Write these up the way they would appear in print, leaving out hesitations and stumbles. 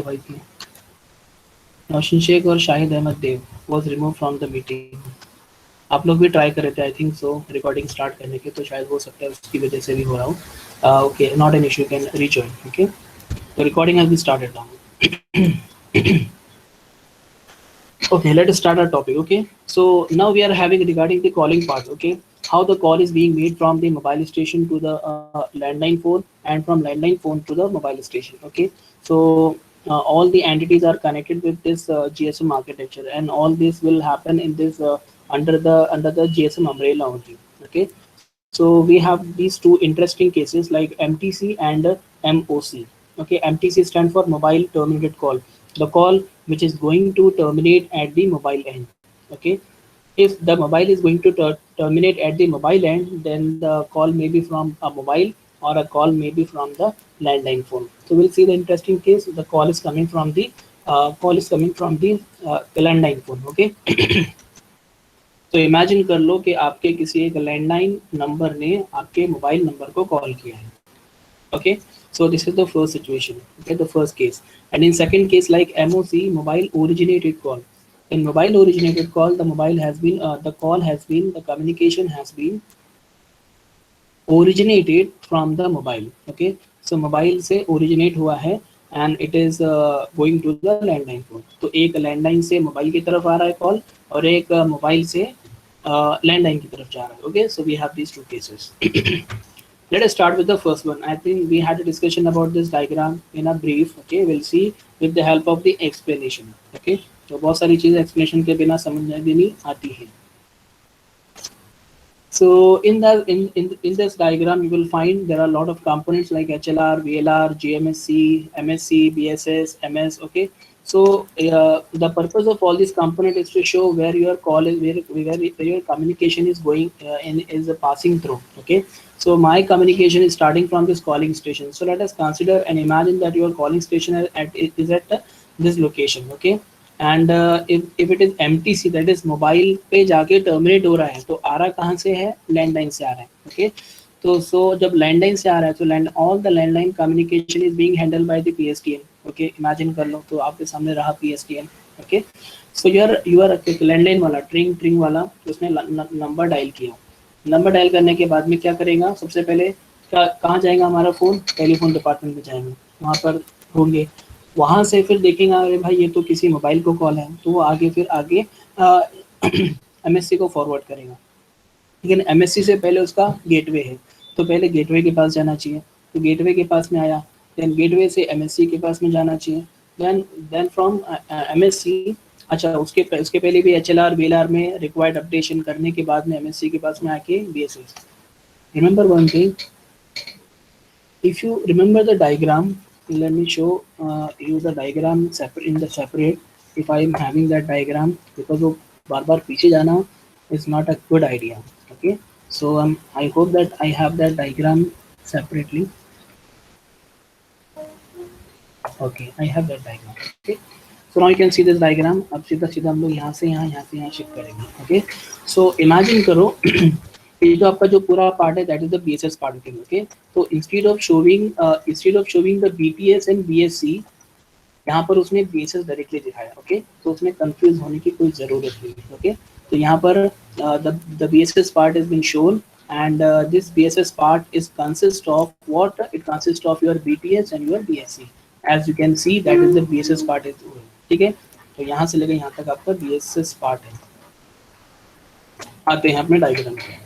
हुआ इसमें? नौशीन शेख और Shahid Ahmed Dev was remove from the meeting. आप लोग भी ट्राई कर रहे थे I think so recording start करने के, तो शायद हो सकता है उसकी वजह से भी हो रहा हो। Okay, not an issue, can rejoin. Okay, तो recording has been started now. Okay, let us start our topic. Okay, so now we are having regarding the calling part. Okay, how the call is being made from the mobile station to the landline phone, and from landline phone to the mobile station. Okay, so all the entities are connected with this GSM architecture, and all this will happen in this under the GSM umbrella only. Okay, so we have these two interesting cases like MTC and MOC. Okay, MTC stand for mobile terminated call, the call which is going to terminate at the mobile end. Okay, if the mobile is going to terminate at the mobile end, then the call may be from a mobile or a call may be from the landline phone. So we'll see the interesting case. The call is coming from the landline phone. Okay. तो imagine कर लो कि आपके किसी एक landline number ने आपके mobile number को call किया है. Okay, so this is the first situation. Okay, the first case. And in second case, like MOC, mobile originated call. In mobile originated call, the communication has been originated from the mobile. Okay, so mobile से originate हुआ है and it is going to the landline phone. तो एक landline से mobile की तरफ आ रहा है call और एक mobile से landline की तरफ जा रहा है. Okay, so we have these two cases. Let us start with the first one. I think we had a discussion about this diagram in a brief. Okay, we'll see with the help of the explanation. Okay, तो बहुत सारी चीजें explanation के बिना समझ भी नहीं आती हैं. So in this diagram, you will find there are a lot of components like HLR, VLR, GMSC, MSC, BSS, MS. Okay, so the purpose of all these components is to show where your call is, where your communication is going is passing through. Okay, so my communication is starting from this calling station. So let us consider and imagine that your calling station is at this location. Okay, and if it is MTC, that is mobile पे जाके terminate हो रहा है, तो आ रहा कहाँ से है? लैंडलाइन से आ रहा है. ओके, तो सो जब लैंडलाइन से आ रहा है तो all the landline communication is being handle by the PSTN. Okay, imagine कर लो, तो आपके सामने रहा PSTN. Okay, so your landline वाला ट्रिंग वाला, उसने नंबर डायल किया. नंबर डायल करने के बाद में क्या करेगा? सबसे पहले कहाँ जाएगा हमारा फ़ोन? टेलीफोन डिपार्टमेंट में जाएंगे, वहाँ पर होंगे. वहाँ से फिर देखेंगे अरे भाई ये तो किसी मोबाइल को कॉल है, तो वो आगे MSC को फॉरवर्ड करेगा. लेकिन MSC से पहले उसका गेटवे है, तो पहले गेटवे के पास जाना चाहिए. तो गेटवे के पास में आया, देन गेटवे से MSC के पास में जाना चाहिए. देन फ्रॉम MSC, अच्छा उसके पहले भी HLR VLR में रिक्वायर्ड अपडेशन करने के बाद में MSC के पास में आके BSS. Remember one thing, if you remember the diagram, let me show you the diagram separate if I am having that diagram, because वो बार बार पीछे जाना is not a good idea. Okay, so I hope that I have that diagram separately. Okay, I have that diagram. Okay, so now you can see this diagram. अब सीधा हम लोग यहाँ से यहाँ शिफ्ट करेंगे. Okay, so imagine करो ये जो आपका जो पूरा पार्ट है that is the BSS part. Okay, तो instead of showing the BTS and BSC, यहाँ पर उसने BSS डायरेक्टली दिखाया. ओके, तो उसमें कंफ्यूज होने की कोई ज़रूरत नहीं. ओके, तो यहाँ पर the BSS part has been shown, and this BSS part is consist of what? It consists of your BTS and your BSC. As you can see, that is the BSS part is. ठीक है, तो यहाँ से लेकर यहाँ तक आपका BSS part है. आते हैं अपने डायग्राम पे.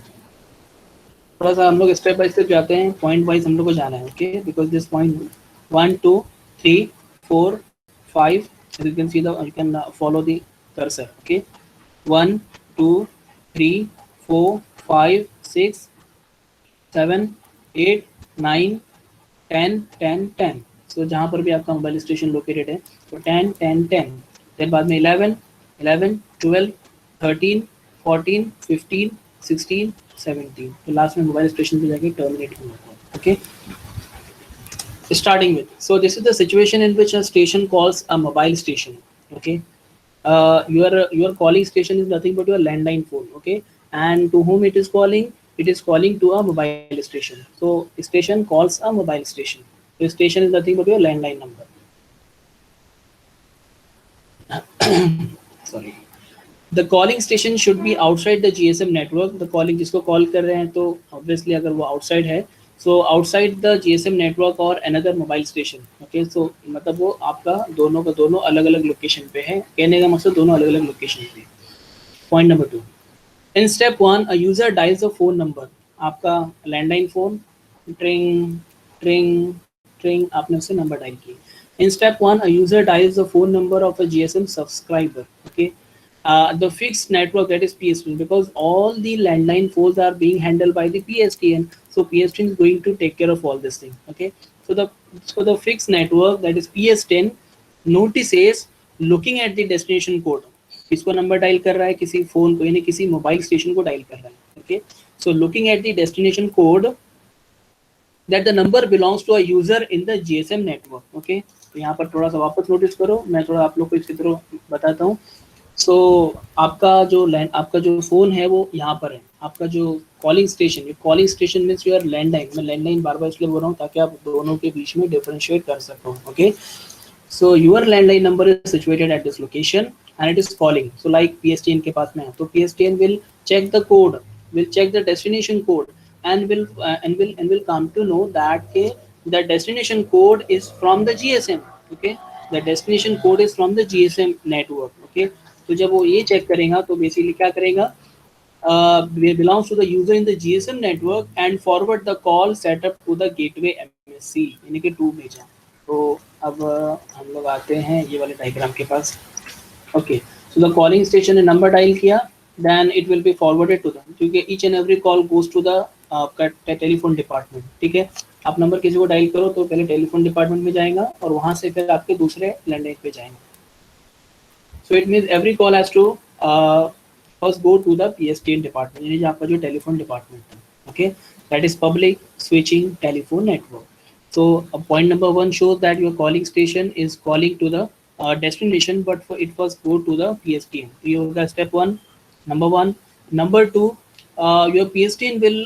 थोड़ा सा हम लोग स्टेप बाय स्टेप जाते हैं, पॉइंट वाइज हम लोग को जाना है. Okay, because this point 1 2 3 4 5, you can see you can follow the cursor. Okay, 1 2 3 4 5 6 7 8 9 10 10 10. so जहाँ पर भी आपका मोबाइल स्टेशन लोकेटेड है, तो 10 10 10, फिर बाद में 11 11 12 13 14 15 16 17, तो लास्ट में मोबाइल स्टेशन पे जाके टर्मिनेट होगा. Okay, starting with, so this is the situation in which a station calls a mobile station. Okay, your calling station is nothing but your landline phone. Okay, and to whom it is calling? It is calling to a mobile station. So station calls a mobile station. The station is nothing but your landline number. Sorry, the calling station should be outside the GSM network. The calling जिसको call कर रहे हैं तो obviously अगर वो outside है, so outside the GSM network और another mobile station. Okay, सो मतलब वो आपका दोनों का दोनों अलग अलग लोकेशन पे है, कहने का मकसद दोनों अलग अलग लोकेशन पे। Point number 2, in step 1 a user dials a phone number. आपका लैंडलाइन फोन, ट्रिंग ट्रिंग ट्रिंग, आपने उससे नंबर डायल किया। In step 1, a user dials the phone number of a GSM subscriber. Okay, the fixed network, that is PSTN, because all the landline phones are being handled by the PSTN. So PSTN is going to take care of all this thing. Okay, so the fixed network, that is PSTN, notices looking at the destination code. किसको number dial कर रहा है? किसी phone को, यानी किसी mobile station को dial कर रहा है। Okay, so looking at the destination code that the number belongs to a user in the GSM network. Okay, तो यहाँ पर थोड़ा सा वापस नोटिस करो, मैं थोड़ा आप लोग को इसकी तरह बताता हूँ। सो आपका जो फोन है वो यहाँ पर है, आपका जो कॉलिंग स्टेशन, ये calling station means your landline. मैं लैंडलाइन बार बार इसलिए बोल रहा हूँ ताकि आप दोनों के बीच में डिफरेंशिएट कर सको। Okay, so your landline number is situated at this location and it is calling. So like PSTN के पास में है, तो PSTN will check the code, will check the destination code and will come to know that the destination code is from the GSM. Okay, the destination code is from the GSM network. Okay, तो जब वो ये check करेगा तो basically क्या करेगा, belongs to the user in the GSM network and forward the call setup to the gateway MSC, यानी कि 2 भेजा। तो अब हम लोग आते हैं ये वाले डायग्राम के पास। Okay, so the calling station ने नंबर डायल किया, then it will be forwarded to the, क्योंकि each and every call goes to the telephone department. ठीक है, आप नंबर किसी को डायल करो तो पहले टेलीफोन डिपार्टमेंट में जाएगा और वहां से फिर आपके दूसरे लैंडलाइन पे जाएंगे। So it means every call has to first go to the PSTN department, यानी आपका जो टेलीफोन डिपार्टमेंट है। Okay, that is public switching telephone network. So point number 1 shows that your calling station is calling to the destination, but for it first go to the PSTN. You got step 1, number 1. Number 2, your PSTN will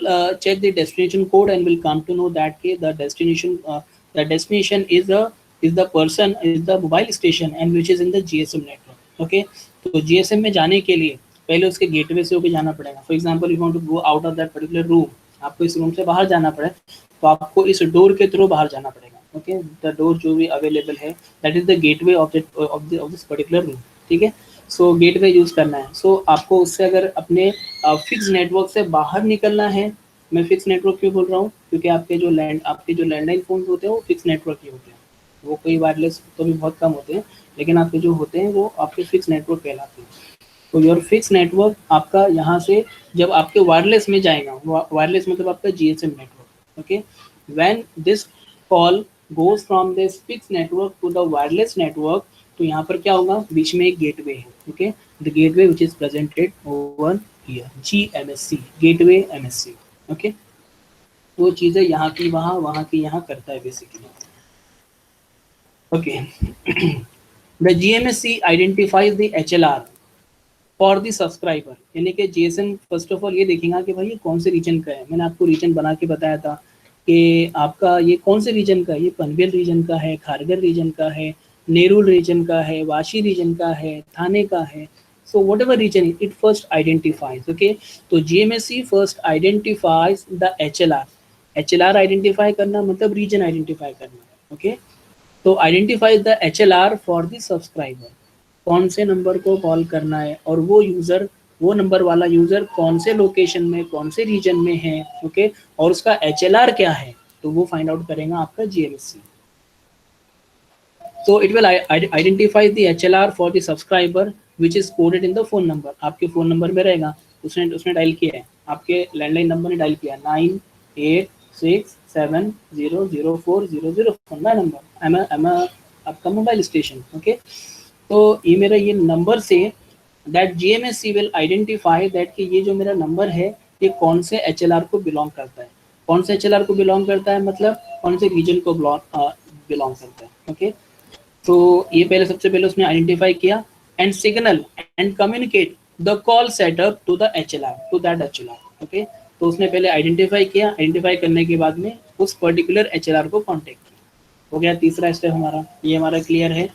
check the destination code and will come to know that the destination is the person, is the mobile station and which is in the GSM network. Okay, तो GSM में जाने के लिए पहले उसके gateway से होकर जाना पड़ेगा। For example you want to go out of that particular room, आपको इस रूम से बाहर जाना पड़े तो आपको इस डोर के थ्रू बाहर जाना पड़ेगा। ओके, द डोर जो भी अवेलेबल है that is the gateway of this particular room. ठीक है, सो गेटवे यूज करना है। सो आपको उससे अगर अपने फिक्स नेटवर्क से बाहर निकलना है, मैं फिक्स नेटवर्क क्यों बोल रहा हूँ, क्योंकि आपके जो लैंडलाइन फोन होते हैं वो फिक्स नेटवर्क ही होते हैं, वो कोई वायरलेस तो भी बहुत कम होते हैं, लेकिन आपके जो होते हैं वो आपके फिक्स नेटवर्क कहलाते हैं। तो योर फिक्स नेटवर्क आपका यहाँ से जब आपके वायरलेस में जाएगा, वायरलेस मतलब आपका GSM network. Okay, when this call goes from this fix network to the wireless network, तो यहाँ पर क्या होगा, बीच में एक गेटवे है। Okay, the gateway which is presented over here, GMSC, gateway MSC। Okay, वो चीज़ें यहाँ की वहाँ, वहाँ की यहाँ करता है basically. Okay, the GMSC identifies the HLR for the subscriber, यानी कि GSM फर्स्ट ऑफ ऑल ये देखेगा कि भाई ये कौन से रीजन का है। मैंने आपको रीजन बना के बताया था कि आपका ये कौन से रीजन का है, ये पनवेल रीजन का है, खारगर रीजन का है, नेरुल रीजन का है, वाशी रीजन का है, थाने का है। So whatever region it first identifies. Okay, तो GMSC first identifies the HLR। HLR identify करना मतलब रीजन आइडेंटिफाई करना। ओके, तो identify the HLR for the subscriber, कौन से नंबर को कॉल करना है और वो यूज़र, वो नंबर वाला यूज़र कौन से लोकेशन में, कौन से रीजन में है। ओके, और उसका HLR क्या है, तो वो फाइंड आउट करेगा आपका GMSC। So it will identify the HLR for the subscriber which is coded in the phone number। आपके फ़ोन नंबर में रहेगा, उसने डायल किया है, आपके लैंडलाइन नंबर ने डायल किया 9867004004 नंबर, आपका मोबाइल स्टेशन। ओके, तो ये मेरा ये number say that GMSC will identify that कि ये जो मेरा नंबर है ये कौन से HLR को बिलोंग करता है। कौन से HLR को बिलोंग करता है मतलब कौन से रीजन को बिलोंग करता है। ओके, तो ये पहले सबसे पहले उसने आइडेंटिफाई किया and signal and communicate the call setup to the HLR, to that HLR। Okay, तो उसने पहले आइडेंटिफाई किया, आइडेंटिफाई करने के बाद में उस पर्टिकुलर HLR को कॉन्टेक्ट किया। हो गया तीसरा स्टेप हमारा, ये हमारा क्लियर है।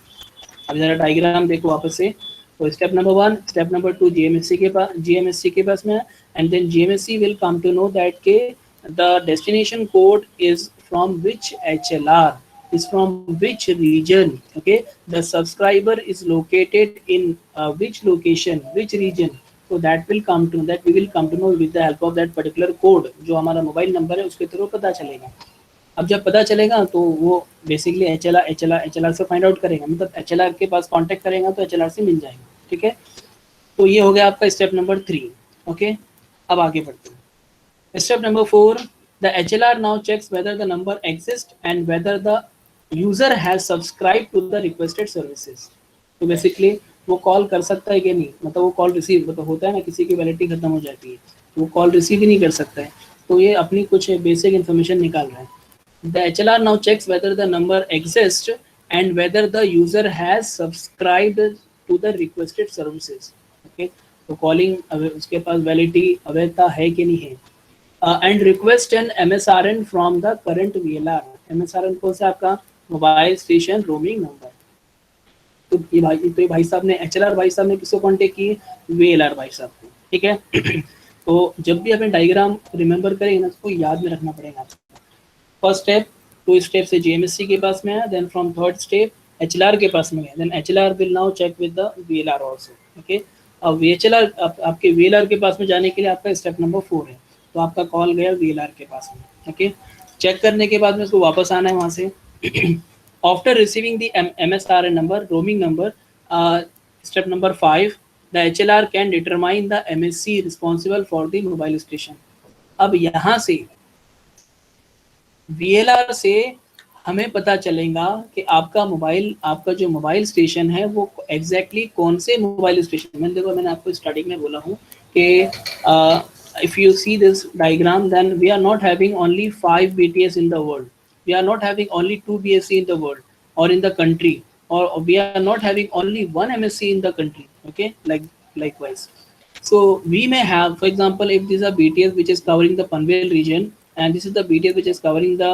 अब जरा डायग्राम देखो वापस से। तो step number 1, step number 2 GMSC के पास में है, and then GMSC will come to know that के the destination code is from which HLR, is from which region, okay, the subscriber is located in which location, which region. So that will come to that we will come to know with the help of that particular code जो हमारा mobile number है उसके through पता चलेगा। अब जब पता चलेगा तो वो बेसिकली एचएलआर से फाइंड आउट करेगा, मतलब एचएलआर के पास कांटेक्ट करेगा तो एचएलआर से मिल जाएगा, ठीक है। तो ये हो गया आपका स्टेप नंबर 3, ओके। अब आगे बढ़ते हैं। Step number 4, the HLR now checks whether the number exist and whether the user has subscribe to the requested services. तो बेसिकली वो कॉल कर सकता है कि नहीं, मतलब वो कॉल रिसीव, मतलब होता है ना किसी की वैलिडिटी खत्म हो जाती है तो वो कॉल रिसीव ही नहीं कर सकता है, तो ये अपनी कुछ बेसिक इन्फॉर्मेशन निकाल रहा है। The HLR now checks whether the number exists and whether the user has subscribed to the requested services, okay। तो कॉलिंग उसके पास वैलिडिटी अवैधता है कि नहीं है, and request an MSRN from the current VLR। MSRN कौन सा आपका मोबाइल स्टेशन रोमिंग नंबर। तो ये भाई साहब ने HLR भाई साहब ने किसको कॉन्टेक्ट किए, VLR भाई साहब को, ठीक है। तो जब भी अपने डायग्राम रिमेंबर करेंगे ना उसको याद में रखना पड़ेगा। फर्स्ट स्टेप, 2 स्टेप से जीएमएससी के पास में है, then from third step HLR के पास में है, then HLR will now check with the VLR also, okay. अब एचएलआर आपके वीएलआर के पास में जाने के लिए आपका स्टेप नंबर 4 है, तो आपका कॉल गया वीएलआर के पास में, ओके। चेक करने के बाद में उसको वापस आना है वहाँ से। After receiving the MSRN number, roaming number, step number 5, the HLR can determine the MSC responsible for the mobile station. अब यहाँ से VLR से हमें पता चलेगा कि आपका जो मोबाइल स्टेशन है वो एग्जैक्टली कौन से मोबाइल स्टेशन में। देखो मैंने आपको स्टार्टिंग में बोला हूँ कि if you see this diagram then we are not having only 5 BTS in the world, we are not having only 2 BSc in the world or in the country, or we are not having only 1 MSc in the country, okay, likewise. So we may have, for example, if this is a BTS which is covering the Panvel region, and this is the BTS which is covering the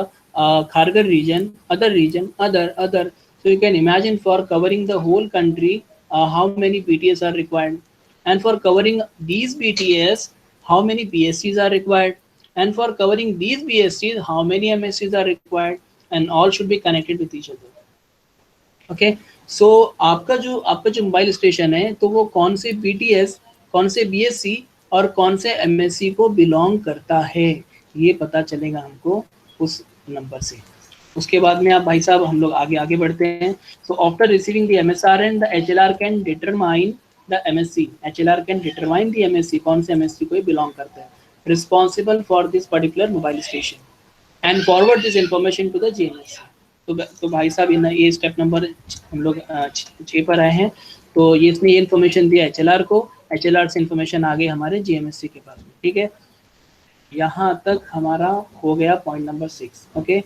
Kharghar region, other. So you can imagine for covering the whole country, how many BTS are required, and for covering these BTS, how many BSCs are required, and for covering these BSCs, how many MSCs are required, and all should be connected with each other. Okay, so आपका जो mobile station है तो वो कौन से BTS, कौन से BSc और कौन से MSc को बिलोंग करता है, ये पता चलेगा हमको उस नंबर से। उसके बाद में आप भाई साहब हम लोग आगे बढ़ते हैं। So after receiving the MSRN the HLR can determine the MSc, HLR can determine the MSc कौन से MSc को बिलोंग करता है, responsible for this particular mobile station, and forward this information to the GMSC। तो भाई साहब ये step number हम लोग 6 पर आए हैं। तो ये इसने ये इन्फॉर्मेशन दिया HLR को, HLR से इन्फॉर्मेशन आ गई हमारे GMSC के पास में, ठीक है। यहाँ तक हमारा हो गया पॉइंट नंबर 6, ओके।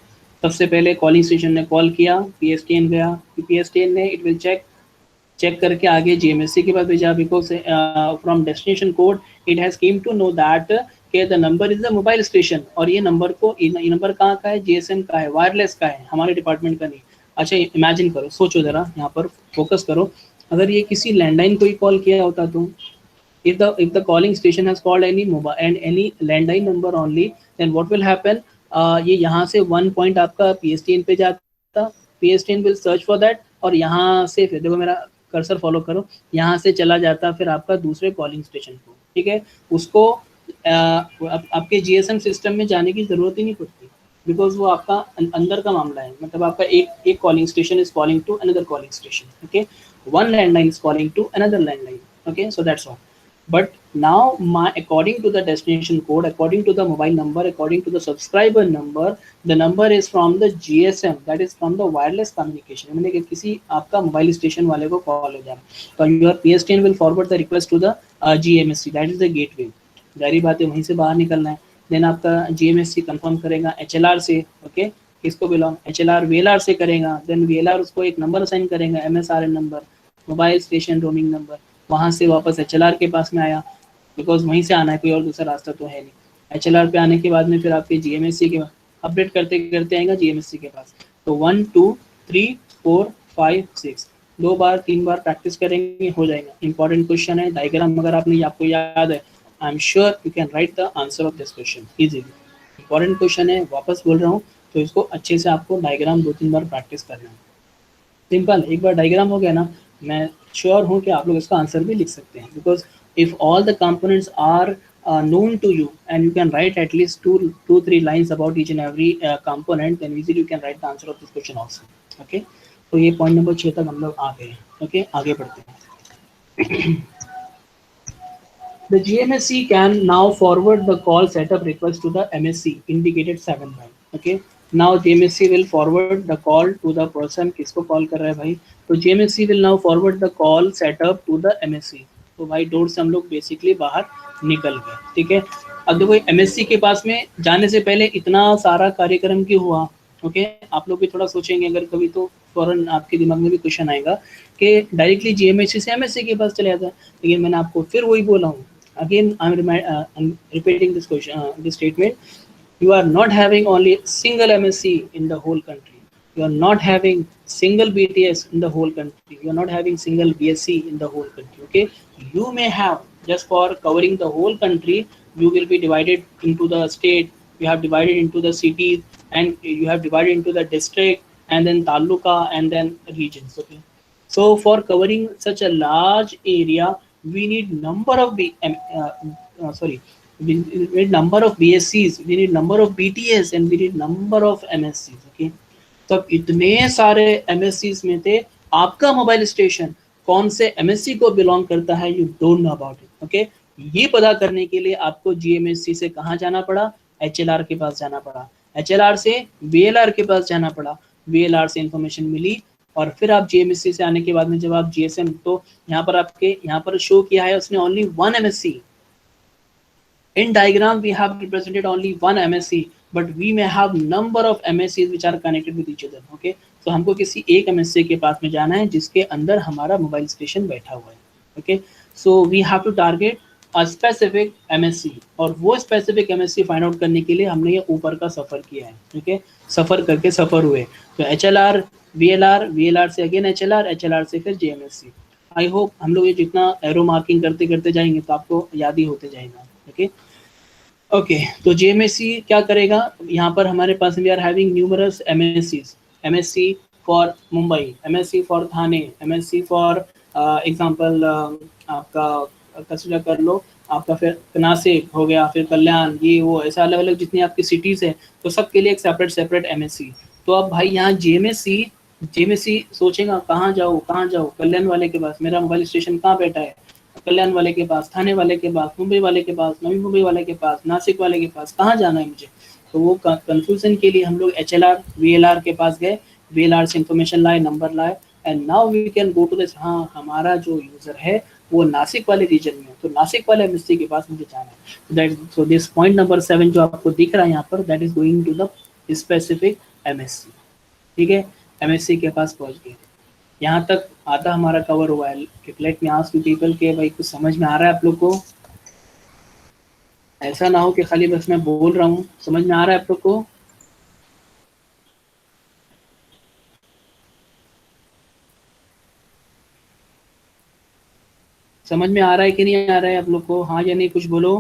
सबसे पहले कॉलिंग स्टेशन ने कॉल किया, PSTN गया, PSTN ने इट विल चेक करके आगे GMSC के पास भेजा, because from destination code it has came to know that के the number is the mobile station, और ये नंबर नंबर कहाँ का है, GSM का है, वायरलेस का है, हमारे डिपार्टमेंट का नहीं। अच्छा इमेजिन करो, सोचो जरा, यहाँ पर फोकस करो, अगर ये किसी लैंडलाइन को ही कॉल किया होता तो if the calling station has called any mobile and any landline number only, then what will happen, ये यहाँ से 1 पॉइंट आपका PSTN पे जाता, PSTN will search for that, और यहाँ से फिर देखो मेरा कर्सर फॉलो करो, यहाँ से चला जाता फिर आपका दूसरे कॉलिंग स्टेशन को, ठीक है। उसको आपके GSM सिस्टम में जाने की जरूरत ही नहीं पड़ती, बिकॉज वो आपका अंदर का मामला है, मतलब आपका एक calling station is calling to another calling station, okay, one landline is calling to another landline, okay, so that's all. But now according to the destination code, according to the mobile number, according to the subscriber number, the number is from the GSM, that is from the wireless communication। मैंने कि किसी आपका mobile station वाले को call हो जाए तो your PSTN will forward the request to the GMSC, that is the gateway। जारी बात है, वहीं से बाहर निकलना है। देन आपका GMSC कंफर्म करेगा HLR से, ओके, किसको बिलोंग, HLR VLR से करेगा, देन VLR उसको एक नंबर असाइन करेगा, MSRN number, mobile station roaming number, वहाँ से वापस HLR के पास में आया, बिकॉज वहीं से आना है, कोई और दूसरा रास्ता तो है नहीं। HLR पे आने के बाद में फिर आपके GMSC के अपडेट करते करते आएगा GMSC के पास। तो 1 2 3 4 5 6 2 बार 3 बार प्रैक्टिस करेंगे हो जाएगा। इंपॉर्टेंट क्वेश्चन है, डायग्राम अगर आपने आपको याद है, I am sure you can write the answer of this question easily. Important question है, वापस बोल रहा हूँ, तो इसको अच्छे से आपको डायग्राम 2-3 बार प्रैक्टिस करना है। सिंपल, एक बार डायग्राम हो गया ना, मैं श्योर हूँ कि आप लोग इसका आंसर भी लिख सकते हैं, because if all the components are known to you and you can write at least 2-3 lines about each and every component, then easily you can write the answer of this question also. Okay, तो ये point number 6 तक हम लोग आ गए। Okay, आगे बढ़ते हैं। The GMSC can now forward the call setup request to the MSC indicated 7 by. Okay, now GMSC will forward the call to the person, किसको कॉल कर रहा है भाई, तो GMSC will now forward the call setup to the MSC। तो भाई door से हम लोग बेसिकली बाहर निकल गए, ठीक है। अब देखो MSC के पास में जाने से पहले इतना सारा कार्यक्रम क्यों हुआ, ओके, आप लोग भी थोड़ा सोचेंगे अगर कभी, तो फौरन आपके दिमाग में भी क्वेश्चन आएगा कि डायरेक्टली GMSC से MSC के पास चले जाता है, लेकिन मैंने आपको फिर वही बोला हूँ, again I'm repeating this question, this statement, you are not having only single MSC in the whole country, you are not having single BTS in the whole country, you are not having single BSc in the whole country, okay, you may have, just for covering the whole country, you will be divided into the state, you have divided into the cities, and you have divided into the district, and then taluka, and then regions, okay. So for covering such a large area, we need number of we need number of BSCs, we need number of BTS, and we need number of MSCs, okay। तो अब इतने सारे MSCs में थे, आपका mobile station कौन से MSC को बिलोंग करता है, you don't know about it, okay. ये पता करने के लिए आपको GMSC से कहाँ जाना पड़ा, HLR के पास जाना पड़ा, HLR से VLR के पास जाना पड़ा, VLR से इंफॉर्मेशन मिली, और फिर आप GMSC से आने के बाद में जब आप GSM, तो यहाँ पर आपके यहाँ पर शो किया है उसने only 1 MSC। In diagram we have represented only 1 MSC, but we may have number of MSCs which are connected with each other, okay। तो हमको किसी एक MSC के पास में जाना है जिसके अंदर हमारा मोबाइल स्टेशन बैठा हुआ है, okay। So we have to target a specific MSC, और वो specific MSC फाइंड आउट करने के लिए हमने ये ऊपर का सफ़र किया है, ठीक है। सफ़र करके सफ़र हुए, तो HLR VLR, VLR से अगेन HLR, HLR से फिर GMSC। आई होप हम लोग ये जितना एरो मार्किंग करते करते जाएंगे तो आपको याद ही होते जाएगा, ओके। ओके, तो GMSC क्या करेगा, यहाँ पर हमारे पास we are having numerous MSCs, MSC for Mumbai, MSC for Thane, MSC for example आपका कंसिडर कर लो, आपका फिर नासिक हो गया, फिर कल्याण, ये वो ऐसा अलग अलग जितनी आपकी सिटीज़ है, तो सबके लिए एक सेपरेट MSC। तो अब भाई यहाँ GMSC सोचेगा कहाँ जाऊँ, कल्याण वाले के पास, मेरा मोबाइल स्टेशन कहाँ बैठा है, कल्याण वाले के पास, थाने वाले के पास, मुंबई वाले के पास, नवी मुंबई वाले के पास, नासिक वाले के पास, कहाँ जाना है मुझे। तो वो कंफ्यूजन के लिए हम लोग HLR VLR के पास गए, VLR से इंफॉर्मेशन लाए, नंबर लाए, and now we can go to this, हाँ हमारा जो यूजर है वो नासिक वाले रीजन में, तो नासिक वाले MSC के पास मुझे जाना है। सो दिस पॉइंट नंबर 7 जो आपको दिख रहा है यहाँ पर, that is going to the specific MSC, ठीक है। MSC के पास पहुँच गए, यहाँ तक आधा हमारा कवर हुआ है। Let me ask you people के भाई कुछ समझ में आ रहा है आप लोग को, ऐसा ना हो कि खाली बस मैं बोल रहा हूँ, समझ में आ रहा है आप लोग को। समझ में आ रहा है कि नहीं आ रहा है आप लोग को, हाँ या नहीं, कुछ बोलो।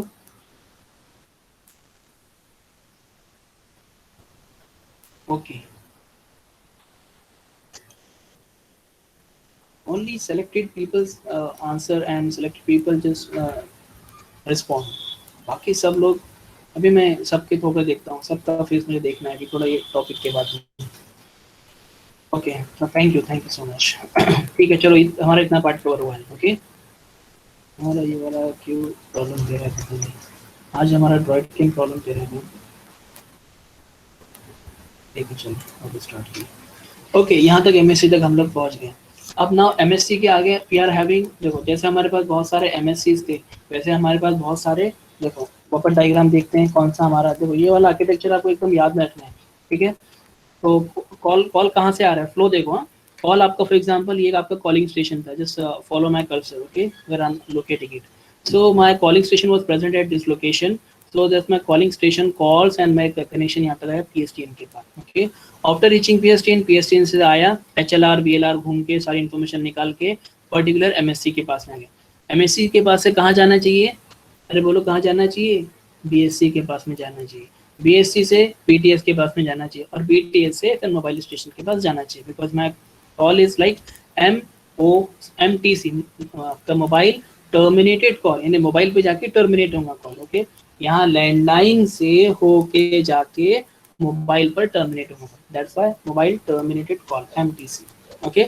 Okay, only selected people's answer and selected people just respond, बाकी सब लोग, अभी मैं सबके होकर देखता हूँ, सबका फेस मुझे देखना है अभी थोड़ा ये टॉपिक के बाद में। ओके, तो थैंक यू सो मच। ठीक है, चलो हमारा इतना पार्ट कवर हुआ है, ओके। हमारा ये वाला क्यों प्रॉब्लम दे रहा है पता नहीं, आज हमारा ड्रॉइड क्यों प्रॉब्लम दे रहा है। ठीक है, चलो अब स्टार्ट किया। ओके, यहाँ तक MSC तक हम लोग पहुँच गए। अब ना MSC के आगे वी आर हैविंग, देखो जैसे हमारे पास बहुत सारे MSCs थे, वैसे हमारे पास बहुत सारे, देखो प्रॉपर डायग्राम देखते हैं कौन सा हमारा, देखो ये वाला आर्किटेक्चर आपको एकदम याद रखना है, ठीक है। तो कॉल कहाँ से आ रहा है, फ्लो देखो, हाँ कॉल आपका फॉर एग्जांपल ये आपका कॉलिंग स्टेशन था, just follow my cursor, okay, where I am locating it. So my calling station was present at this location, So that's my calling station calls and my connection यहाँ पे है PSTN के पास. Okay. After reaching PSTN से आया HLR VLR घूम के सारी information निकाल के पर्टिकुलर MSC के पास में आ गया. MSC के पास से कहाँ जाना चाहिए? अरे बोलो कहाँ जाना चाहिए? BSC के पास में जाना चाहिए. BSC से BTS के पास में जाना चाहिए और BTS से फिर मोबाइल स्टेशन के पास जाना चाहिए. Because my call is like MTC का मोबाइल टर्मिनेटेड कॉल, यानी मोबाइल पे जाके टर्मिनेट होगा कॉल. ओके, यहाँ लैंडलाइन से होके जाके मोबाइल पर टर्मिनेट होगा. That's why mobile terminated call MTC. Okay,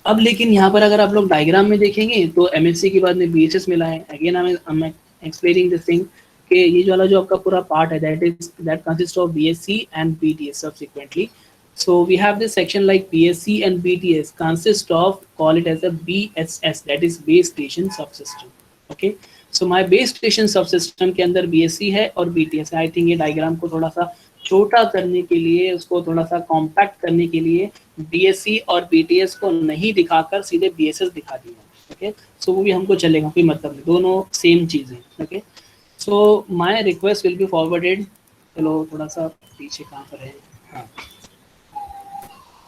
अब लेकिन यहाँ पर अगर आप लोग डायग्राम में देखेंगे तो MSC के बाद में BHS मिला है. Again I am explaining this thing कि ये जो वाला जो आपका पूरा पार्ट है that consists of BSC and BTS subsequently. So we have this section like BSC and BTS consist of, call it as a BSS, that is base station subsystem. Okay, so my base station subsystem के अंदर BSC है और BTS है. I think ये diagram को थोड़ा सा छोटा करने के लिए, उसको थोड़ा सा कॉम्पैक्ट करने के लिए BSC और BTS को नहीं दिखाकर सीधे BSS दिखा दिया. ओके, सो वो भी हमको चलेगा, कोई मतलब नहीं, दोनों सेम चीज़ है. Okay, so my request will be forwarded. चलो थोड़ा सा पीछे कहाँ पर है. हाँ,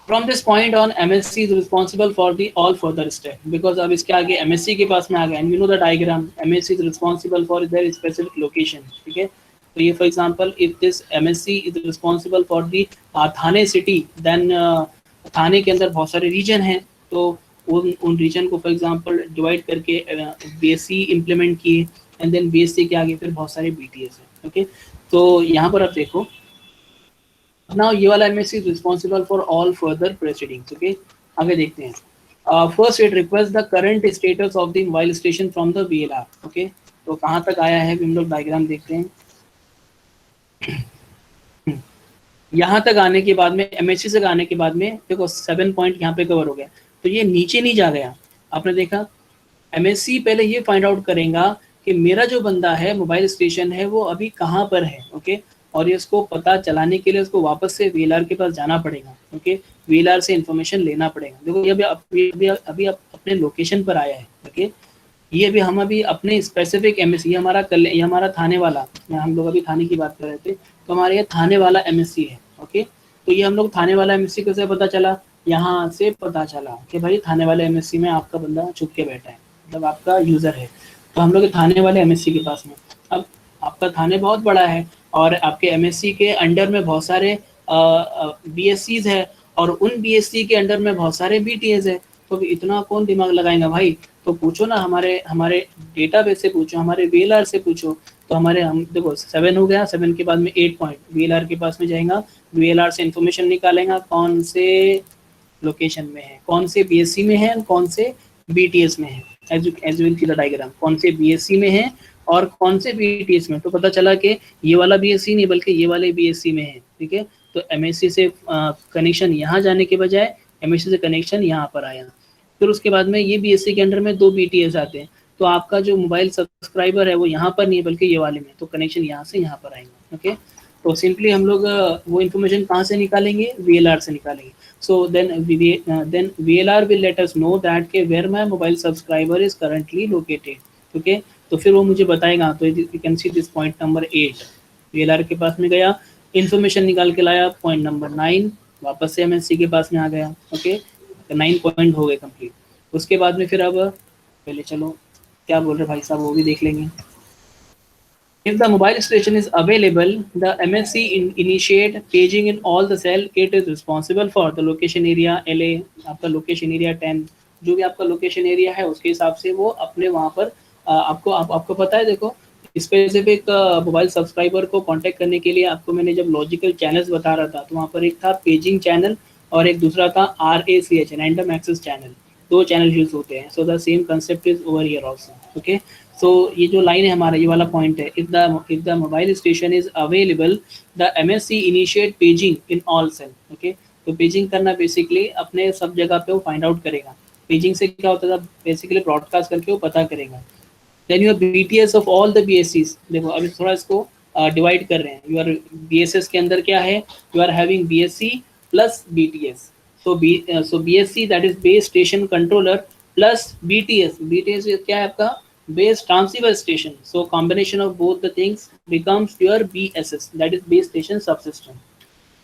From this point on, MSC is responsible for the all further step, because अब इसके आगे MSC के पास में आ गया. And you know the diagram, MSC is responsible for their specific location. ठीक है, तो ये for example, if this MSC is responsible for the Thane city, then थाने के अंदर बहुत सारे region हैं, तो उन region को for example divide करके BSC implement किए, and then BSC के आगे फिर बहुत सारे BTS हैं. ओके, तो यहाँ पर आप देखो, now ये वाला MSC is responsible for all further proceedings. Okay, आगे देखते हैं. First it requests the current status of the mobile station from the VLR. Okay, तो कहाँ तक आया है हम लोग डायग्राम देखते हैं. यहाँ तक आने के बाद में, MSC से आने के बाद में देखो 7 पॉइंट यहाँ पे कवर हो गया. तो ये नीचे नहीं जा गया. आपने देखा, MSC पहले ये फाइंड आउट करेगा कि मेरा जो बंदा है मोबाइल स्टेशन है वो अभी कहाँ पर है. ओके, और ये इसको पता चलाने के लिए उसको वापस से VLR के पास जाना पड़ेगा. ओके, VLR से इंफॉर्मेशन लेना पड़ेगा. देखो ये अभी अपने लोकेशन पर आया है. ओके, ये अभी हम अभी अपने स्पेसिफिक MSC, ये हमारा थाने वाला, हम लोग अभी थाने की बात कर रहे थे, तो हमारे ये थाने वाला MSC है. ओके, तो ये हम लोग थाने वाला MSC कैसे पता चला? यहाँ से पता चला कि भाई थाने वाले MSC में आपका बंदा छुप के बैठा है, मतलब आपका यूज़र है. तो हम लोग थाने वाले MSC के पास में, अब आपका थाने बहुत बड़ा है और आपके MSC के अंडर में बहुत सारे BSCs है और उन BSC के अंडर में बहुत सारे BTS है. तो इतना कौन दिमाग लगाएगा भाई? तो पूछो ना, हमारे डेटाबेस से पूछो, हमारे VLR से पूछो. तो हम देखो 7 हो गया, 7 के बाद में 8 पॉइंट VLR के पास में जाएगा, VLR से इंफॉर्मेशन निकालेगा कौन से लोकेशन में है, कौन से BSC में है, कौन से BTS में है. As you will see the diagram, कौन से BSC में है और कौन से BTS में. तो पता चला कि ये वाला BSC नहीं बल्कि ये वाले BSC में है. ठीक है, तो MSC से कनेक्शन यहाँ जाने के बजाय MSC से कनेक्शन यहाँ पर आया. फिर उसके बाद में ये BSC के अंडर में 2 BTS आते हैं. तो आपका जो मोबाइल सब्सक्राइबर है वो यहाँ पर नहीं है बल्कि ये वाले में, तो कनेक्शन यहाँ से यहाँ पर आएंगे. ओके, तो सिंपली हम लोग वो इन्फॉर्मेशन कहाँ से निकालेंगे? VLR से निकालेंगे. So then VLR will let us know that के where my mobile subscriber is currently located. Okay, तो फिर वो मुझे बताएगा. तो you can see this point number 8, VLR के पास में गया, इन्फॉर्मेशन निकाल के लाया. पॉइंट नंबर 9 वापस से MSC के पास में आ गया. ओके, 9 पॉइंट हो गए कंप्लीट. उसके बाद में फिर अब पहले चलो क्या बोल रहे भाई साहब वो भी देख लेंगे. If the mobile station is available, the MSC initiate paging in all the cell. It is responsible for the location area LA, आपका location area 10, जो भी आपका location area है उसके हिसाब से वो अपने वहाँ पर आपको पता है. देखो स्पेसिफिक मोबाइल सब्सक्राइबर को कांटेक्ट करने के लिए आपको मैंने जब लॉजिकल चैनल्स बता रहा था तो वहाँ पर एक था पेजिंग चैनल और एक दूसरा था RACH, random access channel. 2 channel use होते हैं. So the same concept is over here also. Okay, so ये जो लाइन है हमारा, ये वाला पॉइंट है, if the mobile station is available the MSC initiate paging in all cell. Okay, तो पेजिंग करना बेसिकली अपने सब जगह पे वो फाइंड आउट करेगा. पेजिंग से क्या होता था? बेसिकली ब्रॉडकास्ट करके वो पता करेगा. Then your BTS of all the BSCs. देखो अभी थोड़ा इसको डिवाइड कर रहे हैं. यूर BSS के अंदर क्या है? You are having BSC plus BTS. So BSC that is base station controller plus BTS. BTS क्या है आपका? base transceiver station. So combination of both the things becomes your BSS, that is base station subsystem.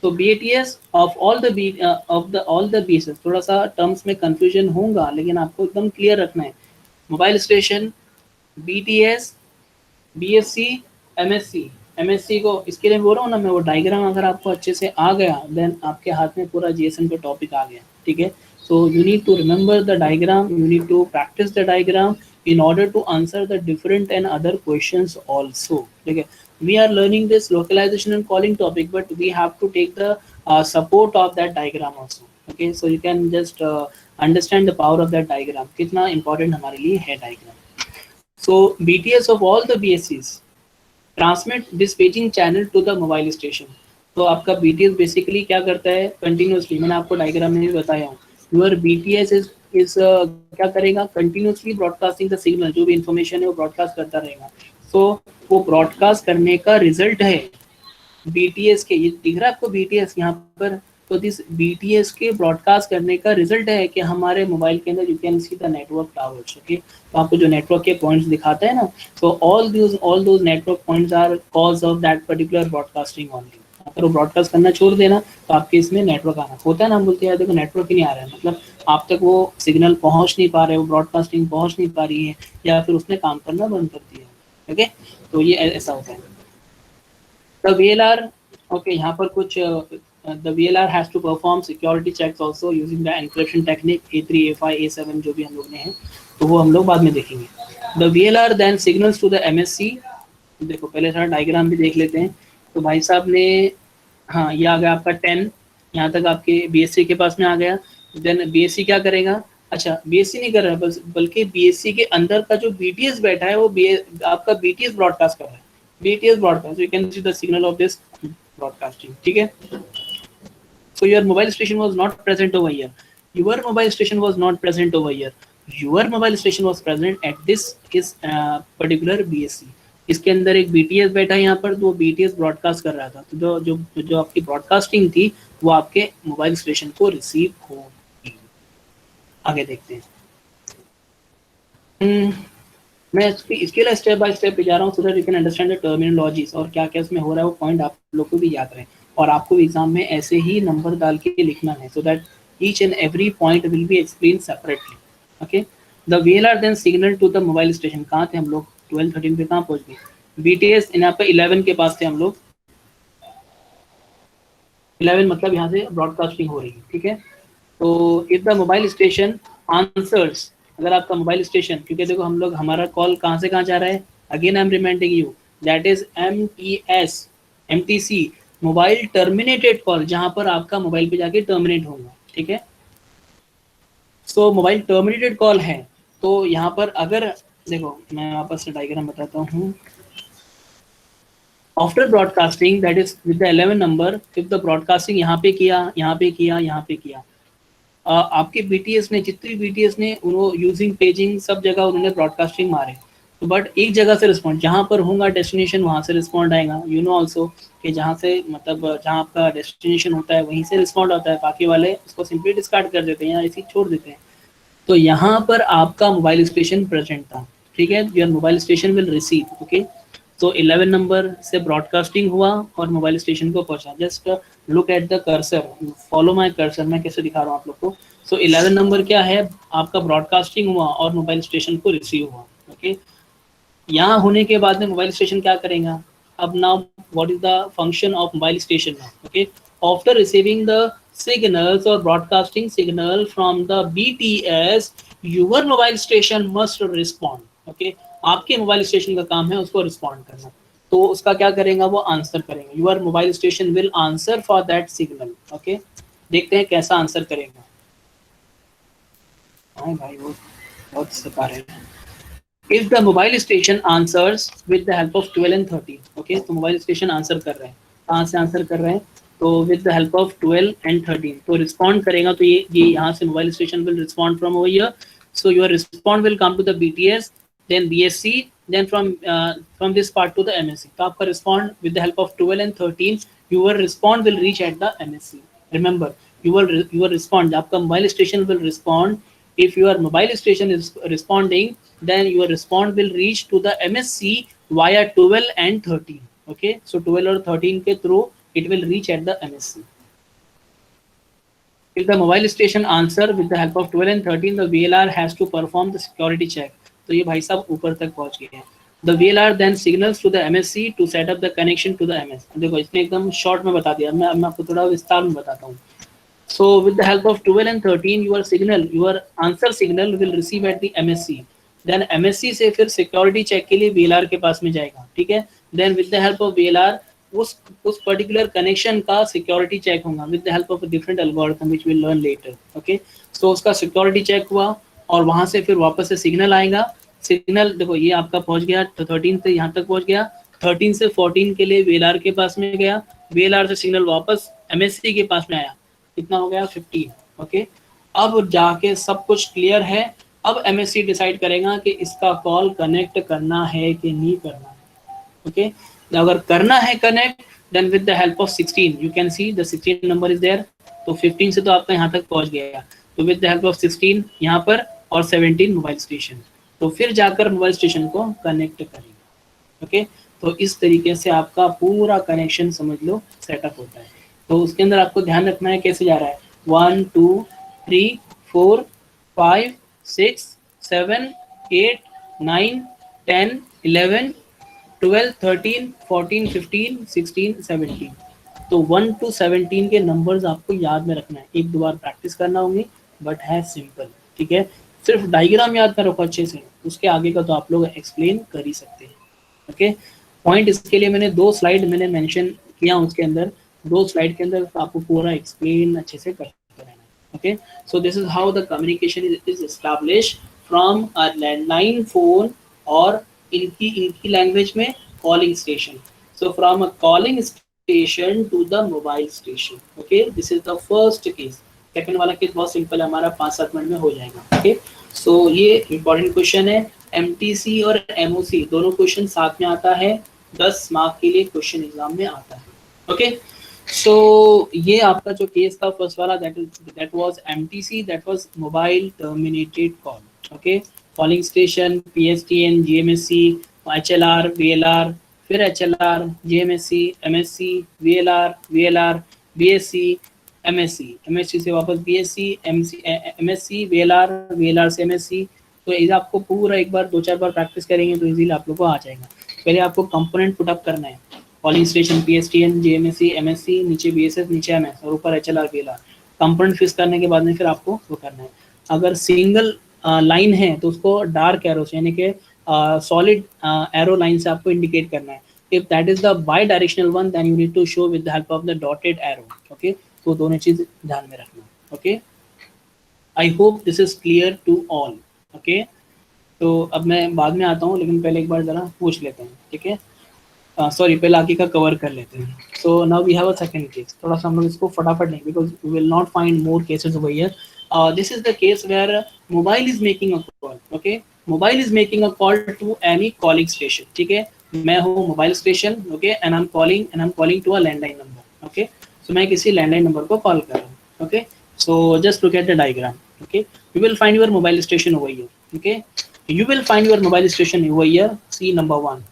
तो BATS of all the all the BSS, थोड़ा सा terms में confusion होगा लेकिन आपको एकदम क्लियर रखना है. Mobile station, BTS, BSC, MSC. MSC को इसके लिए बोल रहा हूँ ना मैं, वो डायग्राम अगर आपको अच्छे से आ गया देन आपके हाथ में पूरा GSM का टॉपिक आ गया. ठीक है. So you need to remember the diagram, you need to practice the diagram in order to answer the different and other questions also. Okay, we are learning this localization and calling topic, but we have to take the support of that diagram also. Okay, so you can just understand the power of that diagram. कितना important हमारे लिए है diagram. So BTS of all the BSCs transmit this paging channel to the mobile station. तो आपका BTS basically क्या करता है continuously, मैंने आपको डायग्राम में भी बताया हूँ. योर BTS इज क्या करेगा कंटिन्यूसली ब्रॉडकास्टिंग द सिग्नल, जो भी इंफॉर्मेशन है वो ब्रॉडकास्ट करता रहेगा. सो वो ब्रॉडकास्ट करने का रिजल्ट है BTS के, ये दिख रहा है आपको BTS यहाँ पर. तो दिस BTS के ब्रॉडकास्ट करने का रिजल्ट है कि हमारे मोबाइल के अंदर you can see the network towers. Okay, तो आपको जो नेटवर्क के पॉइंट्स दिखाता है ना, तो all those network points are cause of that particular broadcasting only. अगर वो ब्रॉडकास्ट करना छोड़ देना तो आपके इसमें नेटवर्क आना होता है ना, हम बोलते हैं देखो नेटवर्क ही नहीं आ रहा है, मतलब आप तक वो सिग्नल पहुंच नहीं पा रहे, वो ब्रॉडकास्टिंग पहुंच नहीं पा रही है, या फिर उसने काम करना बंद कर दिया. ओके, तो ये ऐसा होता है. द VLR, ओके, यहाँ पर कुछ the VLR has to perform security checks also using the encryption technique A3, A5, A7 जो भी हम लोग ने हैं, तो वो हम लोग बाद में देखेंगे. The VLR then signals to the MSC. देखो पहले सारा डायग्राम भी देख लेते हैं. तो भाई साहब ने, हाँ ये आ गया आपका 10, यहाँ तक आपके BSC के पास में आ गया. देन BSC क्या करेगा, अच्छा BSC नहीं कर रहा है बल्कि BSC के अंदर का जो BTS बैठा है वो आपका BTS ब्रॉडकास्ट कर रहा है. BTS broadcast, you can see the signal of this broadcasting. ठीक है. So your mobile station was not present over here. Your mobile station was not present over here. Your mobile station was present at this is particular BSC. इसके अंदर एक BTS बैठा है यहाँ पर, तो वो BTS ब्रॉडकास्ट कर रहा था. तो जो आपकी ब्रॉडकास्टिंग थी वो आपके मोबाइल स्टेशन को रिसीव होगी. आगे देखते हैं. मैं इसके लिए स्टेप बाय स्टेप पे जा रहा हूँ, सो that you can understand the terminologies और क्या क्या इसमें हो रहा है, वो पॉइंट आप लोग को भी याद रहे और आपको एग्जाम में ऐसे ही नंबर डाल के लिखना है, so that each and every point will be explain separately. Okay, the VLR then signal to the mobile station. कहाँ थे हम लोग, 12-13 पे कहाँ पहुंच गए. BTS यहाँ पे 11 के पास थे हम लोग. 11 मतलब यहाँ से ब्रॉडकास्टिंग हो रही है. ठीक है. तो if the mobile station answers, अगर आपका मोबाइल स्टेशन, क्योंकि देखो हम लोग हमारा कॉल कहाँ से कहाँ जा रहा है, again I am reminding you that is MTC mobile terminated call, जहां पर आपका मोबाइल पे जाके टर्मिनेट होगा. ठीक है. सो मोबाइल टर्मिनेटेड कॉल है, तो यहाँ पर अगर देखो मैं वापस से डायग्राम बताता हूँ. After broadcasting that is with the 11 number, if the broadcasting यहाँ पे किया, यहाँ पे किया, यहाँ पे किया, आपके BTS ने, जितनी BTS ने उन्होंने यूजिंग पेजिंग सब जगह उन्होंने ब्रॉडकास्टिंग मारे, तो बट एक जगह से रिस्पॉन्ड, जहाँ पर होगा डेस्टिनेशन वहाँ से रिस्पॉन्ड आएगा. यू नो ऑल्सो कि जहाँ से मतलब जहाँ आपका डेस्टिनेशन होता है वहीं से रिस्पॉन्ड आता है, बाकी वाले उसको सिंपली डिस्कार्ड कर देते हैं या ऐसे छोड़ देते हैं. तो यहाँ पर आपका मोबाइल स्टेशन प्रेजेंट था. ठीक है. Your mobile station will receive. Okay, तो 11 नंबर से ब्रॉडकास्टिंग हुआ और मोबाइल स्टेशन को पहुंचा. Just look at the cursor, follow my cursor, मैं कैसे दिखा रहा हूँ आप लोग को. सो 11 नंबर क्या है, आपका ब्रॉडकास्टिंग हुआ और मोबाइल स्टेशन को रिसीव हुआ. ओके, यहाँ होने के बाद में मोबाइल स्टेशन क्या करेगा. अब now what is the function of mobile station now. Okay, after receiving the signals or broadcasting signal from the BTS, your mobile station must respond. Okay, आपके मोबाइल स्टेशन का काम है उसको रिस्पॉन्ड करना. तो उसका क्या करेगा, वो आंसर करेगा. Your mobile station will answer for that signal. Okay, देखते हैं कैसा आंसर करेगा. हाँ भाई वो बहुत सता रहे हैं. If the mobile station answers with the help of 12 and 13, okay, तो मोबाइल स्टेशन आंसर कर रहे हैं. कहाँ से आंसर कर रहे हैं, तो with the help of 12 and 13, तो रिस्पॉन्ड करेगा. तो ये यहाँ से mobile station will respond from over here. So your response will come to the BTS, then BSC, then from this part to the MSC. तो आपका respond with the help of 12 and 13, your response will reach at the MSC. Remember, your response, आपका mobile station will respond If your mobile station is responding, then your response will reach to the MSC via 12 and 13. Okay, so 12 और 13 के through it will reach at the MSC. If the mobile station answer with the help of 12 and 13, the VLR has to perform the security check. तो ये भाई साहब ऊपर तक पहुंच गए हैं. The VLR then signals to the MSC to set up the connection to the MS. देखो इसने एकदम शॉर्ट में बता दिया, मैं आपको थोड़ा विस्तार में बताता हूँ. So with the help of 12 and 13, your answer signal will receive at the MSC. Then MSC से फिर security check के लिए VLR के पास में जाएगा. ठीक है. Then with the help of VLR उस पर्टिकुलर कनेक्शन का सिक्योरिटी चेक होगा with the help of a different algorithm which will learn later. Okay, so उसका सिक्योरिटी चेक हुआ और वहां से फिर वापस से सिग्नल आएगा. सिग्नल देखो ये आपका पहुंच गया 13 से यहाँ तक पहुंच गया. 13 से 14 के लिए वीएलआर के पास में गया. वीएलआर से सिग्नल वापस एमएससी के पास में आया. कितना हो गया 15. ओके, अब जाके सब कुछ क्लियर है. अब एमएससी डिसाइड करेगा कि इसका कॉल कनेक्ट करना है कि नहीं करना है. ओके, अगर करना है connect, then with the help of 16 you can see the 16 number is there. तो 15 से तो आपका यहाँ तक पहुँच गया. तो with the help of 16 यहाँ पर और 17 मोबाइल स्टेशन, तो फिर जाकर मोबाइल स्टेशन को कनेक्ट करेंगे. ओके, तो इस तरीके से आपका पूरा कनेक्शन समझ लो सेटअप होता है. तो उसके अंदर आपको ध्यान रखना है कैसे जा रहा है. 1 2 3 4 5 6 7 8 9 10 11 12 13 14 15 16 17. तो 1 to 17 के नंबर्स आपको याद में रखना है. एक दो बार प्रैक्टिस करना होंगे बट है सिंपल. ठीक है, सिर्फ डायग्राम याद में रखो अच्छे से, उसके आगे का तो आप लोग एक्सप्लेन कर ही सकते हैं. ओके, पॉइंट इसके लिए मैंने 2 स्लाइड मैंने मेंशन किया. उसके अंदर 2 स्लाइड के अंदर आपको पूरा एक्सप्लेन अच्छे से करते रहना है. Okay, so this is how the communication is established from a landline phone और इनकी लैंग्वेज में calling station. So from a calling station to the mobile station. Okay, this is the first case. Second वाला case बहुत simple है, हमारा 5-7 minute में हो जाएगा. ओके, सो ये इंपॉर्टेंट क्वेश्चन है. एमटीसी और एमओसी दोनों क्वेश्चन साथ में आता है. 10 मार्क के लिए क्वेश्चन एग्जाम में आता है. ओके, सो ये आपका जो केस था फर्स्ट वाला, that was MTC, that was mobile terminated call. Okay, calling station, PSTN, GMSC, HLR, VLR, फिर HLR, GMSC, MSC, VLR, VLR, BSC, MSC, MSC से वापस बीएससी, एमएससी, वीएलआर, वीएलआर से MSC. तो इसे आपको पूरा एक बार 2-4 बार प्रैक्टिस करेंगे तो इजीली आप लोग को आ जाएगा. पहले आपको कंपोनेंट पुटअप करना है. Calling station, PSTN, GMSC, MSc, नीचे बीएसएस, नीचे एमएस और ऊपर एचएलआर, वीएलआर. कंपोनेंट फिक्स करने के बाद में फिर आपको वो करना है. अगर सिंगल लाइन है तो उसको डार्क एरो से यानी कि सॉलिड एरो लाइन से आपको इंडिकेट करना है. If that is the bidirectional one then you need to show with the help of the dotted arrow. Okay, तो दोनों चीज ध्यान में रखना. Okay, I hope this is clear to all. Okay, तो अब मैं बाद में आता हूँ लेकिन पहले एक बार जरा पूछ लेते हैं. ठीक है, सॉरी पहले आगे का कवर कर लेते हैं. So now we have a second case. थोड़ा सा हम लोग इसको फटाफट लेंगे because we will not find more cases over here. This is the case where mobile is making a call. Okay, mobile is making a call to any calling station. ठीक है, मैं हूँ mobile station. Okay, and I am calling to a landline number. Okay, so मैं किसी landline number को call कर रहा हूँ. Okay, so just look at the diagram. Okay, you will find your mobile station over here. Okay, you will find your mobile station over here. See number 1.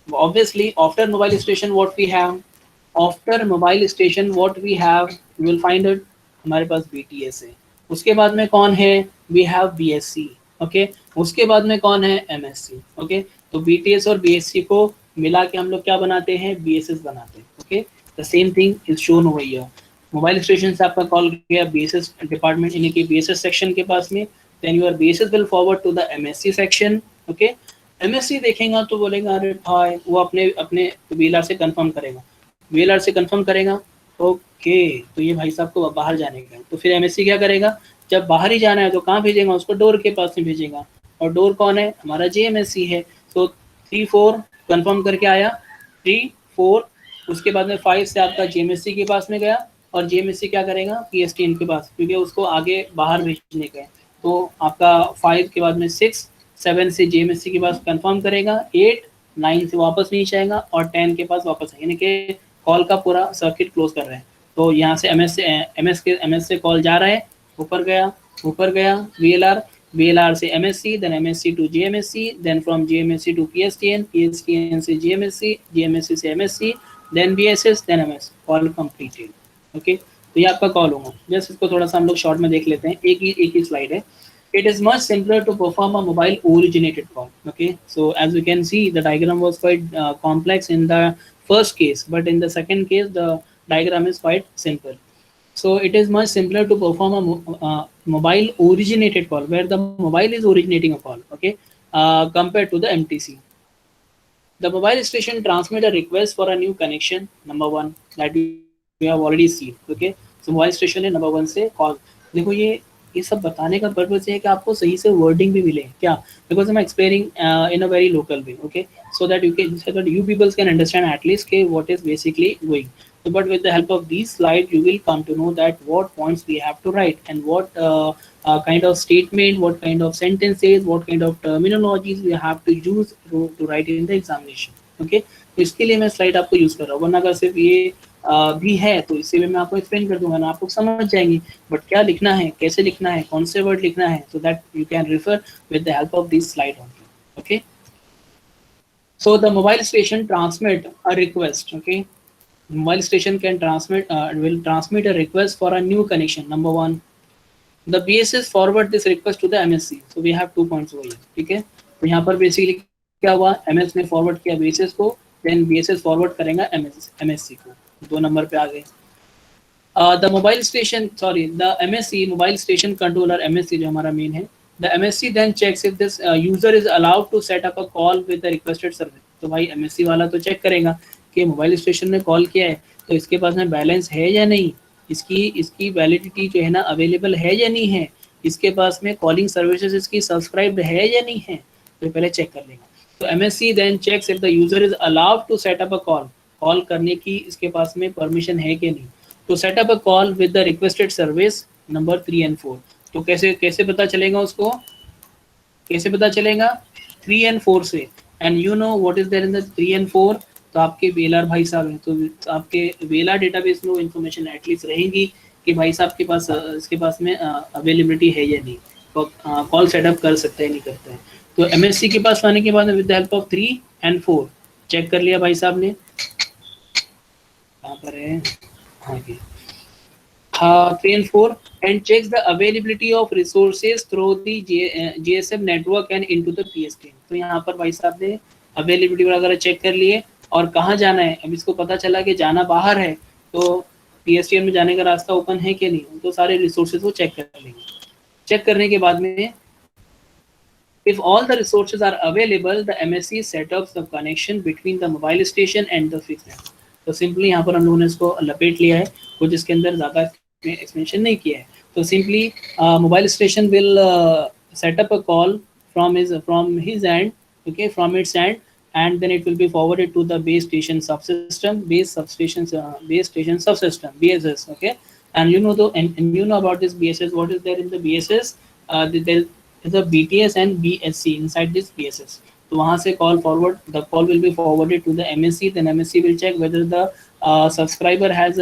Obviously after mobile station what we have, you will find it हमारे पास BTS है. उसके बाद में कौन है, we have BSC. Okay, उसके बाद में कौन है, MSC. ओके, तो BTS और BSC को मिला के हम लोग क्या बनाते हैं, BSS बनाते हैं. Okay, the same thing is shown over here. Mobile station से आपका कॉल गया BSS डिपार्टमेंट यानी कि BSS सेक्शन के पास में. then your BSS will forward to the MSC section. okay, MSC देखेगा तो बोलेगा अरे भाई, वो अपने VLR से कंफर्म करेगा. VLR से कंफर्म करेगा. ओके, तो ये भाई साहब को बाहर जाने का. तो फिर MSC क्या करेगा, जब बाहर ही जाना है तो कहाँ भेजेगा, उसको डोर के पास में भेजेगा. और डोर कौन है, हमारा JMSC है. तो 3-4 कंफर्म करके आया, 3-4. उसके बाद में 5 से आपका JMSC के पास में गया और JMSC क्या करेगा, PSTN के पास, क्योंकि उसको आगे बाहर भेजने का है. तो आपका 5 के बाद में 6-7 से JMSC के पास कंफर्म करेगा. 8-9 से वापस नीचे आएगा और 10 के पास वापस आएगा, यानी कि कॉल का पूरा सर्किट क्लोज कर रहे हैं. तो यहाँ से MS से कॉल जा रहा है, ऊपर गया, ऊपर गया VLR, VLR से MSC, देन MSC टू GMSC, देन फ्रॉम GMSC टू PSTN, PSTN से GMSC, GMSC से MSC, देन BSS, देन MS, कॉल कंप्लीटेड। ओके, तो ये आपका कॉल होगा। जस्ट इसको थोड़ा सा हम लोग शॉर्ट में देख लेते हैं, एक ही स्लाइड है। It is much simpler to perform a mobile originated call. Okay, so as you can see, the diagram was quite complex in the first case, but in the second case, the diagram is quite simple. So it is much simpler to perform a mobile originated call, where the mobile is originating a call. Okay, compared to the MTC. The mobile station transmit a request for a new connection. Number one, that we have already seen. Okay, so mobile station है number one से call. देखो ये सब बताने का purpose है कि आपको सही से वर्डिंग भी मिले क्या, because I am explaining in a very local way, okay, so that you peoples can understand at least के what is basically going. So, but with the help of these slides, you will come to know that what points we have to write and what kind of statement, what kind of sentences, what kind of terminologies we have to use to write in the examination. Okay, तो इसके लिए मैं slide आपको use कर रहा हूँ, वरना अगर सिर्फ ये भी है तो इससे मैं आपको एक्सप्लेन कर दूंगा ना, आप लोग समझ जाएंगे, बट क्या लिखना है, कैसे लिखना है, कौन से वर्ड लिखना है, so that you can refer with the help of this slide only. Okay, so the mobile station transmit a request. Okay, mobile station can will transmit a request for a new connection. Number one, the BSS forward this request to the MSC. So we have 2 points over here. ठीक है, तो यहाँ पर basically क्या हुआ, MS ने forward किया BSS को, देन BSS फॉरवर्ड करेगा MSC को, 2 नंबर पे आ गए. The mobile station, sorry, the MSC mobile station controller, MSC जो हमारा मेन है, the MSC then checks if this user is allowed to set up a call with the requested service. तो भाई MSC वाला तो check करेगा कि mobile station ने कॉल किया है तो इसके पास में बैलेंस है या नहीं, इसकी वैलिडिटी जो है ना अवेलेबल है या नहीं है, इसके पास में कॉलिंग सर्विसेज इसकी सब्सक्राइब्ड है या नहीं है, तो पहले चेक कर लेगा. तो MSC then checks if the user is allowed to set up a call करने की इसके पास में परमिशन है कि नहीं. तो set up a call with the requested service number 3 and 4. तो कैसे पता चलेगा उसको, कैसे पता चलेगा 3 and 4 से, and you know what is there in the 3 and 4. तो आपके VLR भाई साहब हैं, तो आपके VLR डेटाबेस में वो इन्फॉर्मेशन एटलीस्ट रहेगी कि भाई साहब के पास इसके पास में अवेलेबिलिटी है या नहीं, तो कॉल सेटअप कर सकते हैं नहीं करते हैं. तो MSC के पास आने के बाद with the help of 3 and 4 check कर लिया भाई साहब ने, कहाँ पर है, हाँ 3 and 4 and checks the availability of resources through the GSM network and into the PSTN. तो यहाँ पर भाई साहब ने अवेलेबिलिटी वगैरह चेक कर लिए और कहाँ जाना है, अब इसको पता चला कि जाना बाहर है तो PSTN में जाने का रास्ता ओपन है कि नहीं, तो सारे रिसोर्सेज को चेक कर लेंगे. चेक करने के बाद में if all the resources are available, the MSC set up the connection between the mobile station and the fixed network. तो सिंपली यहाँ पर हम लोगों ने इसको लपेट लिया है, कुछ इसके अंदर ज़्यादा एक्सप्लेनेशन नहीं किया है. तो simply mobile station will set up a call from his end, okay, from its end, and then it will be forwarded to the base station subsystem, base station subsystem, BSS. Okay, and you know you know about this BSS, what is there in the BSS, there is a BTS and BSC inside this BSS. तो वहाँ से call forward, the call will be forwarded to the MSC, then MSC will check whether the subscriber has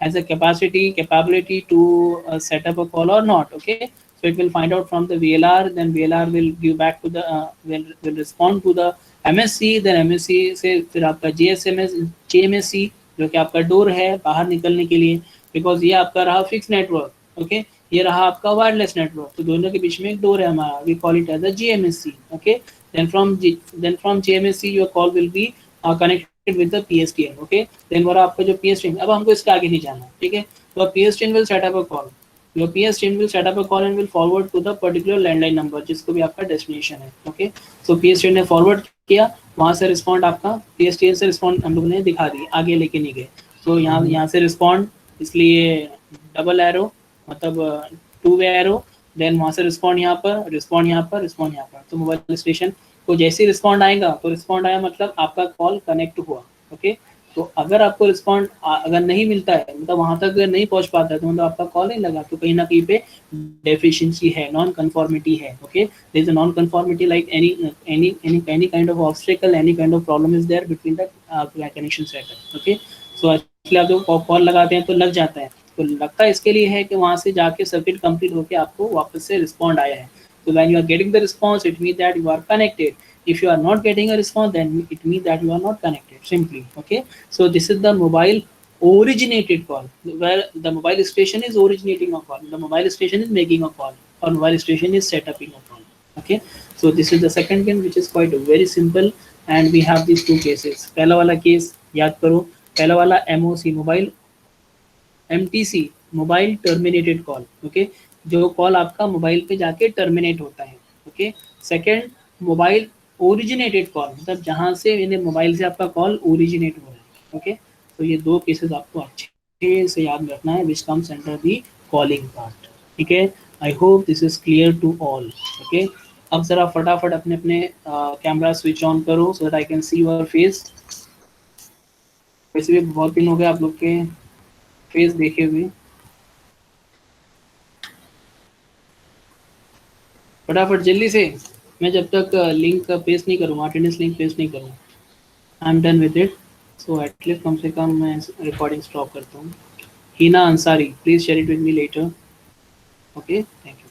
has a capability to set up a call or not. Okay, so it will find out from the VLR, then VLR will give back to the will respond to the MSC, then MSC से फिर आपका JMSC जो कि आपका door है बाहर निकलने के लिए, बिकॉज ये आपका रहा फिक्स नेटवर्क. ओके, ये रहा आपका वायरलेस नेटवर्क, तो दोनों के बीच में एक डोर है हमारा, we call it as a GMSC. Okay, then from GMSC your call will be connected with the PSTN. Okay, then वो आपका जो PSTN, अब हमको इसके आगे नहीं जाना, ठीक है, तो PSTN will set up a call, your PSTN will set up a call and will forward to the particular landline number जिसको भी आपका डेस्टिनेशन है. ओके, so PSTN ने फॉरवर्ड किया, वहाँ से रिस्पॉन्ड आपका PSTN से रिस्पॉन्ड हम लोग ने दिखा दी, आगे लेके नहीं गए. तो यहाँ से रिस्पॉन्ड, इसलिए डबल एरो मतलब 2 वे एरो, देन वहाँ से रिस्पॉन्ड यहाँ पर, रिस्पॉन्ड यहाँ पर, रिस्पॉन्ड यहाँ पर. तो मोबाइल स्टेशन को जैसे ही रिस्पॉन्ड आएगा, तो रिस्पॉन्ड आया मतलब आपका कॉल कनेक्ट हुआ. ओके, तो अगर आपको रिस्पॉन्ड अगर नहीं मिलता है, मतलब वहाँ तक नहीं पहुँच पाता है, तो मतलब आपका कॉल नहीं लगा, तो कहीं ना कहीं पे डेफिशिएंसी है, नॉन कन्फॉर्मिटी है. Okay, there is a non conformity like any kind of obstacle, any kind of problem is there between the connection setup. Okay, so actually आप जो कॉल लगाते हैं तो लग जाता है, तो लगता है इसके लिए है कि वहाँ से जाके सर्किट कंप्लीट होके आपको वापस से रिस्पॉन्ड आया है. So when you are getting the response, it means that you are connected. If you are not getting a response, then it means that you are not connected. Simply, okay. So this is the mobile originated call, where the mobile station is originating a call, the mobile station is making a call, or mobile station is set up in a call. Okay. So this is the second case, which is quite very simple, and we have these two cases. पहला वाला case याद करो. पहला वाला MOC mobile MTC mobile terminated call. Okay, जो call आपका mobile पे जाके टर्मिनेट होता है. Okay. Second, mobile originated call, मतलब जहाँ से यानी मोबाइल से आपका कॉल ओरिजिनेट हो रहा है. ओके. तो ये दो केसेस आपको अच्छे से याद रखना है, which comes under the calling part. ठीक है. I hope this is clear to all. Okay. अब जरा फटाफट अपने अपने कैमरा स्विच ऑन करो so that I can see your face. वैसे भी बहुत दिन हो गया आप लोग के फेस देखे हुए. फटाफट जल्दी से. मैं जब तक लिंक पेस्ट नहीं करूँगा, अटेंडेंस लिंक पेस्ट नहीं करूँगा. I am done with it. So at least कम से कम मैं रिकॉर्डिंग स्टॉप करता हूँ. Heena Ansari, please share it with me later. Okay, thank you.